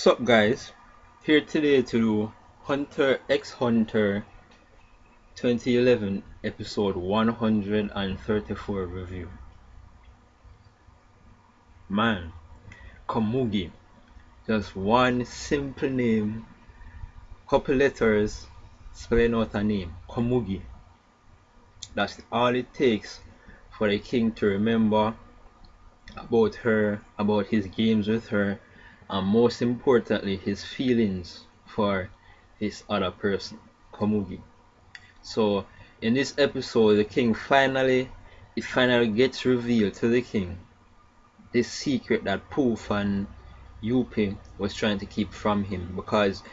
Sup guys, here today to do Hunter x Hunter 2011 episode 134 review. Man, Komugi, just one simple name, couple letters, spelling out a name, Komugi. That's all it takes for the king to remember about her, about his games with her, and most importantly his feelings for this other person, Komugi. So in this episode the king finally gets revealed to the king this secret that Poof and Yuppie was trying to keep from him, because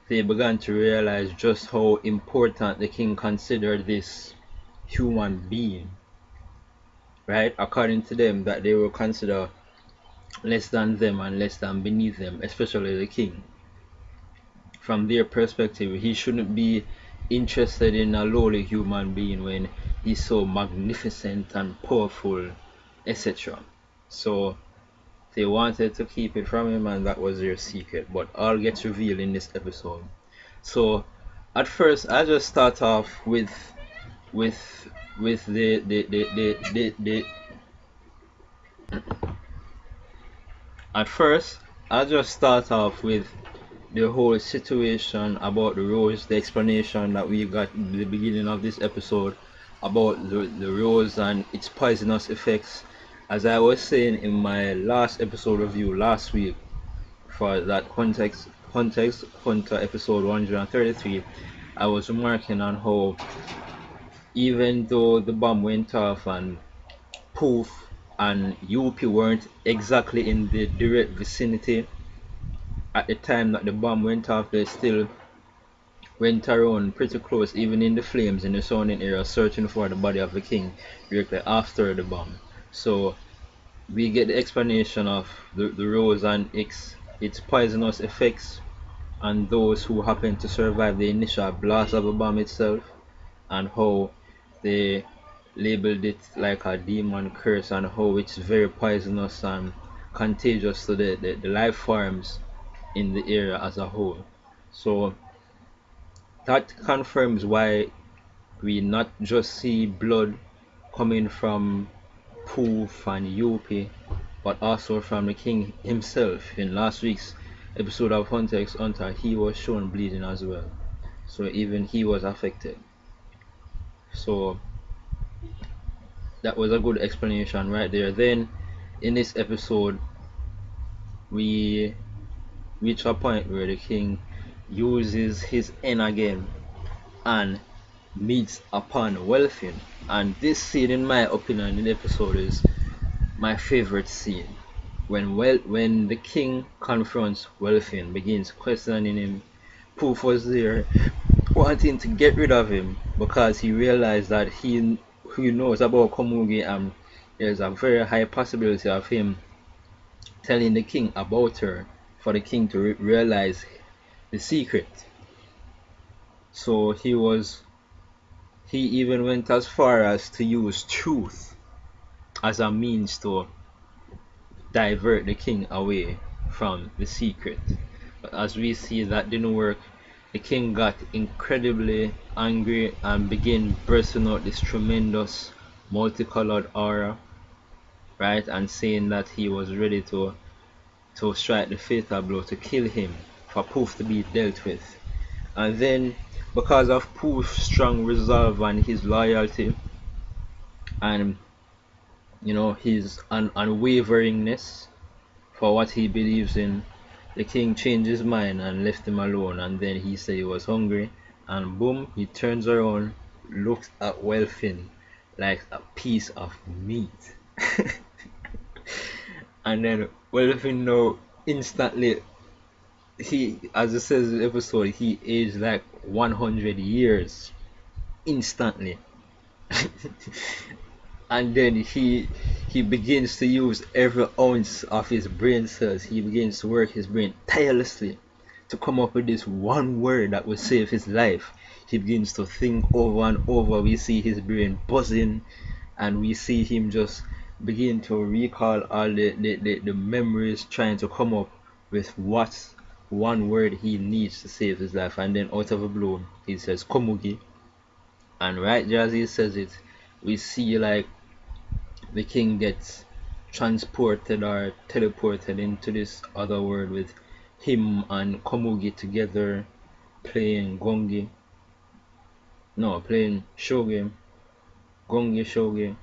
they began to realize just how important the king considered this human being, right? According to them, that they will consider less than them and less than beneath them, especially the king. From their perspective, he shouldn't be interested in a lowly human being when he's so magnificent and powerful, etc. So they wanted to keep it from him, and that was their secret, but all gets revealed in this episode. So at first I just start off with with the at first I just start off with the whole situation about the rose, the explanation that we got in the beginning of this episode about the rose and its poisonous effects. As I was saying in my last episode review last week, for that Hunter episode 133, I was remarking on how even though the bomb went off and Poof and Yuppie weren't exactly in the direct vicinity at the time that the bomb went off, they still went around pretty close, even in the flames in the surrounding area, searching for the body of the king directly after the bomb. So we get the explanation of the rose and its poisonous effects on those who happen to survive the initial blast of the bomb itself, and how they labeled it like a demon curse, and how it's very poisonous and contagious to the life forms in the area as a whole. So that confirms why we not just see blood coming from Poof and Yuppie, but also from the king himself. In last week's episode of Hunter x Hunter, he was shown bleeding as well, so even he was affected. So that was a good explanation right there. Then in this episode we reach a point where the king uses his N again and meets upon Welfin, and this scene in my opinion in the episode is my favorite scene. When the king confronts Welfin, begins questioning him, Poof was there wanting to get rid of him because he realized that he knows about Komugi, and there's a very high possibility of him telling the king about her for the king to realize the secret. So he even went as far as to use truth as a means to divert the king away from the secret. But as we see, that didn't work. The king got incredibly angry and began bursting out this tremendous multicolored aura, right, and saying that he was ready to strike the fatal blow to kill him, for Poof to be dealt with. And then, because of Poof's strong resolve and his loyalty and his unwaveringness for what he believes in, the king changed his mind and left him alone. And then he said he was hungry, and boom, he turns around, looks at Welfin like a piece of meat. And then Welfin know instantly, he, as it says in the episode, he aged like 100 years instantly. And then he begins to use every ounce of his brain cells. He begins to work his brain tirelessly to come up with this one word that will save his life. He begins to think over and over. We see his brain buzzing, and we see him just begin to recall all the memories, trying to come up with what one word he needs to save his life, and then out of the blue he says Komugi, and right there as he says it, we see like the king gets transported or teleported into this other world with him and Komugi together playing Gongi. No, playing Shogi, Gongi Shogi,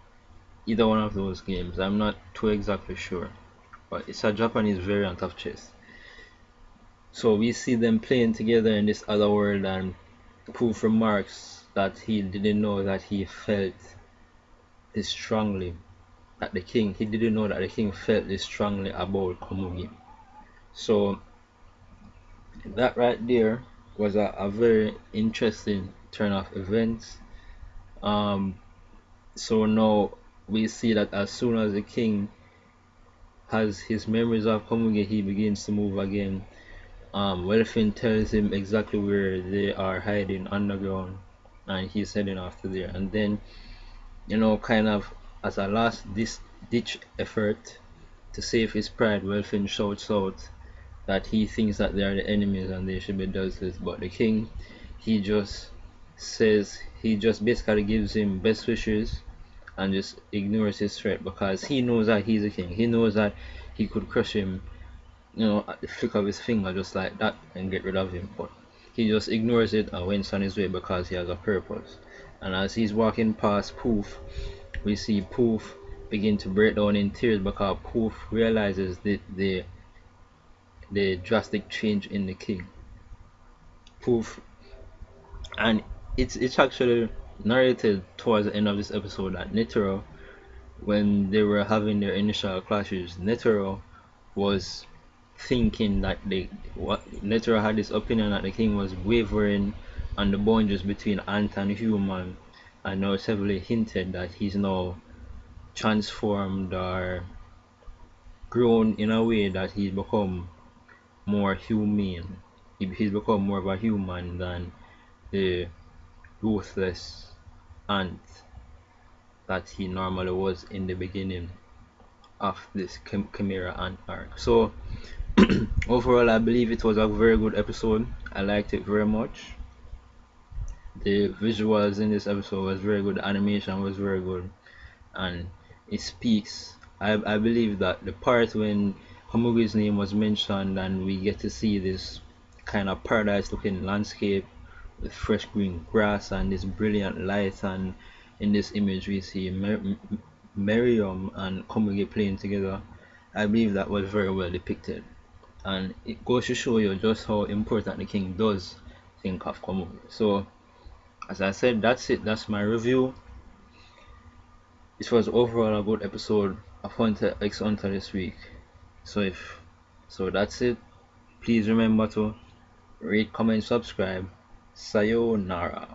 either one of those games. I'm not too exactly sure, but it's a Japanese variant of chess. So we see them playing together in this other world, and Poof remarks that he didn't know that he felt this strongly that the king he didn't know that the king felt this strongly about Komugi. So that right there was a very interesting turn of events. Um so now we see that as soon as the king has his memories of Komugi, he begins to move again. Welfin tells him exactly where they are hiding underground, and he's heading after there. And then, kind of as a last ditch effort to save his pride, Welfin shouts out that he thinks that they are the enemies and they should be dealt with. But the king, he just he just basically gives him best wishes and just ignores his threat because he knows that he's a king. He knows that he could crush him, at the flick of his finger just like that and get rid of him. But he just ignores it and went on his way because he has a purpose. And as he's walking past Poof, we see Poof begin to break down in tears because Poof realizes the drastic change in the king. Poof, and it's actually narrated towards the end of this episode that Netero, when they were having their initial clashes, Netero was thinking that Netero had this opinion that the king was wavering on the boundaries between ant and human, and now it's heavily hinted that he's now transformed or grown in a way that he's become more humane. He's become more of a human than the ruthless ant that he normally was in the beginning of this Chimera Ant arc. So overall, I believe it was a very good episode. I liked it very much. The visuals in this episode was very good. The animation was very good, and it speaks. I believe that the part when Hamugi's name was mentioned and we get to see this kind of paradise looking landscape with fresh green grass and this brilliant light, and in this image we see Mereum and Komugi playing together. I believe that was very well depicted, and it goes to show you just how important the king does think of Komugi. So as I said, that's it. That's my review. It was overall a good episode of Hunter x Hunter this week. So that's it. Please remember to rate, comment, subscribe. Sayonara.